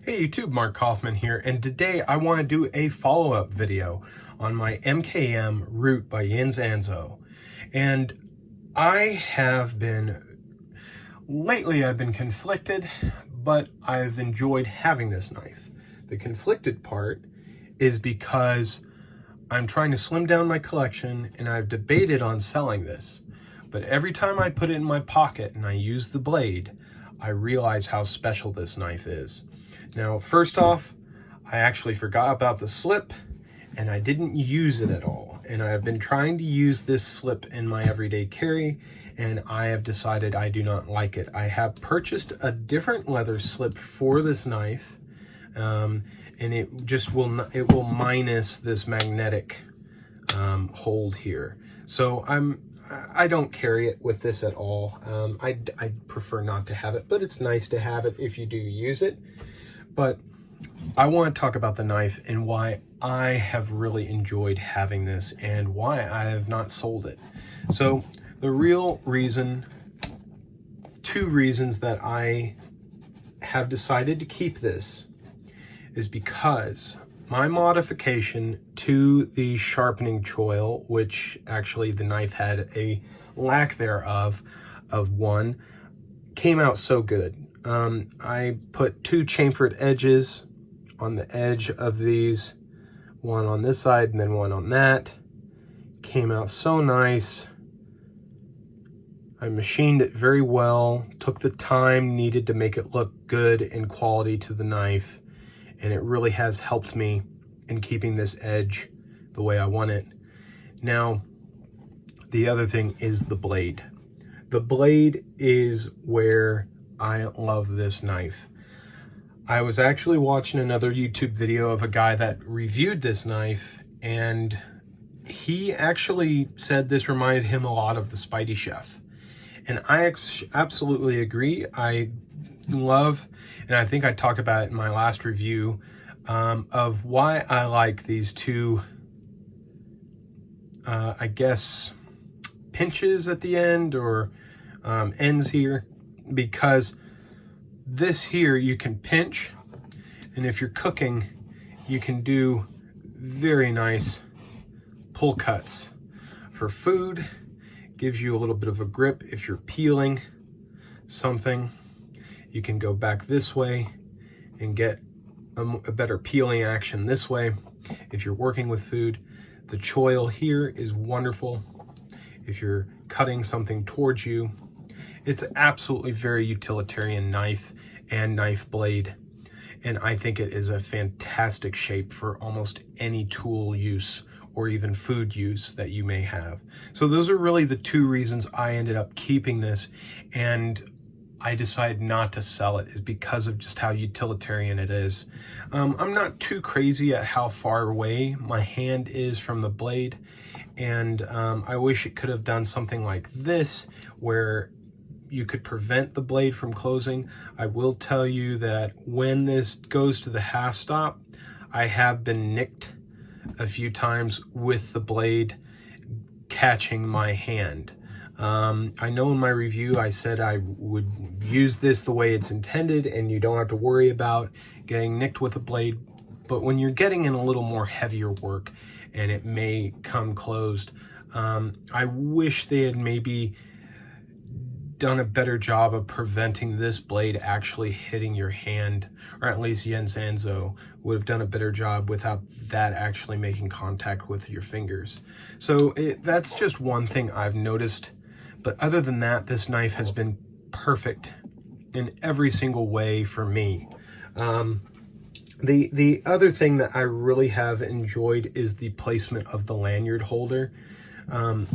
Hey YouTube, Mark Kaufman here, and today I want to do a follow-up video on my MKM Root by Lanyard. And lately I've been conflicted, but I've enjoyed having this knife. The conflicted part is because I'm trying to slim down my collection and I've debated on selling this. But every time I put it in my pocket and I use the blade, I realize how special this knife is. Now, first off, I actually forgot about the slip and I didn't use it at all. And I've been trying to use this slip in my everyday carry and I have decided I do not like it. I have purchased a different leather slip for this knife and it just will minus this magnetic hold here. So I don't carry it with this at all. I prefer not to have it, but it's nice to have it if you do use it. But I want to talk about the knife and why I have really enjoyed having this and why I have not sold it. So the real reason, two reasons that I have decided to keep this is because my modification to the sharpening choil, which actually the knife had a lack thereof of one, came out so good. I put two chamfered edges on the edge of these, one on this side and then one on that. Came out so nice. I machined it very well, took the time needed to make it look good and quality to the knife, and it really has helped me in keeping this edge the way I want it. Now, the other thing is the blade. The blade is where I love this knife. I was actually watching another YouTube video of a guy that reviewed this knife, and he actually said this reminded him a lot of the Spidey Chef. And I absolutely agree. I love, and I think I talked about it in my last review, of why I like these two, I guess, pinches at the end or ends here, because this here you can pinch, and if you're cooking, you can do very nice pull cuts. For food, gives you a little bit of a grip. If you're peeling something, you can go back this way and get a better peeling action this way. If you're working with food, the choil here is wonderful. If you're cutting something towards you, it's absolutely very utilitarian knife and knife blade. And I think it is a fantastic shape for almost any tool use or even food use that you may have. So those are really the two reasons I ended up keeping this, and I decided not to sell it, is because of just how utilitarian it is. I'm not too crazy at how far away my hand is from the blade, and I wish it could have done something like this where you could prevent the blade from closing. I will tell you that when this goes to the half stop, I have been nicked a few times with the blade catching my hand. I know in my review I said I would use this the way it's intended and you don't have to worry about getting nicked with a blade, but when you're getting in a little more heavier work and it may come closed, I wish they had maybe done a better job of preventing this blade actually hitting your hand, or at least Lanyard would have done a better job without that actually making contact with your fingers. So that's just one thing I've noticed. But other than that, this knife has been perfect in every single way for me. The other thing that I really have enjoyed is the placement of the lanyard holder.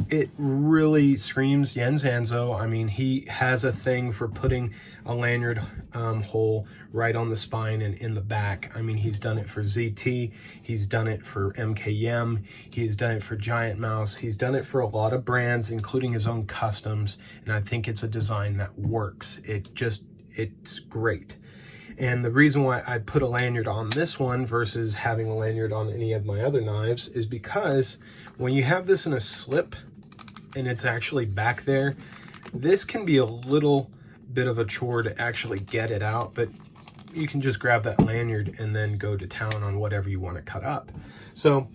It really screams Lanyard. I mean, he has a thing for putting a lanyard hole right on the spine and in the back. I mean, he's done it for ZT, he's done it for MKM, he's done it for Giant Mouse, he's done it for a lot of brands, including his own customs, and I think it's a design that works. It's great. And the reason why I put a lanyard on this one versus having a lanyard on any of my other knives is because when you have this in a slip and it's actually back there, this can be a little bit of a chore to actually get it out. But you can just grab that lanyard and then go to town on whatever you want to cut up. So,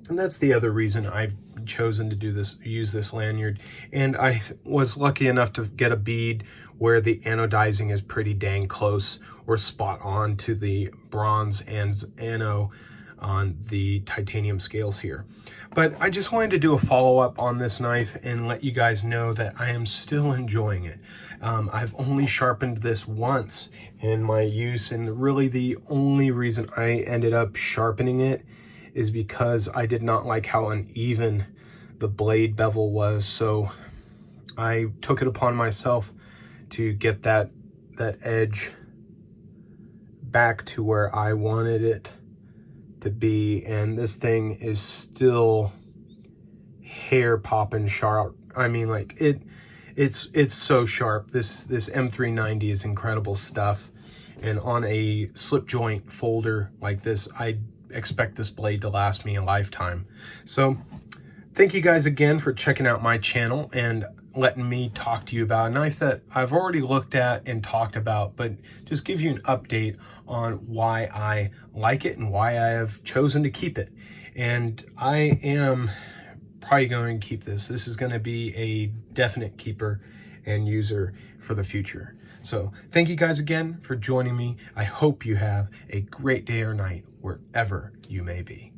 and that's the other reason I've chosen to use this lanyard. And I was lucky enough to get a bead where the anodizing is pretty dang close or spot on to the bronze and ano on the titanium scales here. But I just wanted to do a follow-up on this knife and let you guys know that I am still enjoying it. I've only sharpened this once in my use, and really the only reason I ended up sharpening it is because I did not like how uneven the blade bevel was. So I took it upon myself to get that edge back to where I wanted it to be, and this thing is still hair popping sharp. I mean, like it's so sharp. This M390 is incredible stuff, and on a slip joint folder like this, I expect this blade to last me a lifetime. So thank you guys again for checking out my channel and letting me talk to you about a knife that I've already looked at and talked about, but just give you an update on why I like it and why I have chosen to keep it. And I am probably going to keep this. This is going to be a definite keeper and user for the future. So thank you guys again for joining me. I hope you have a great day or night wherever you may be.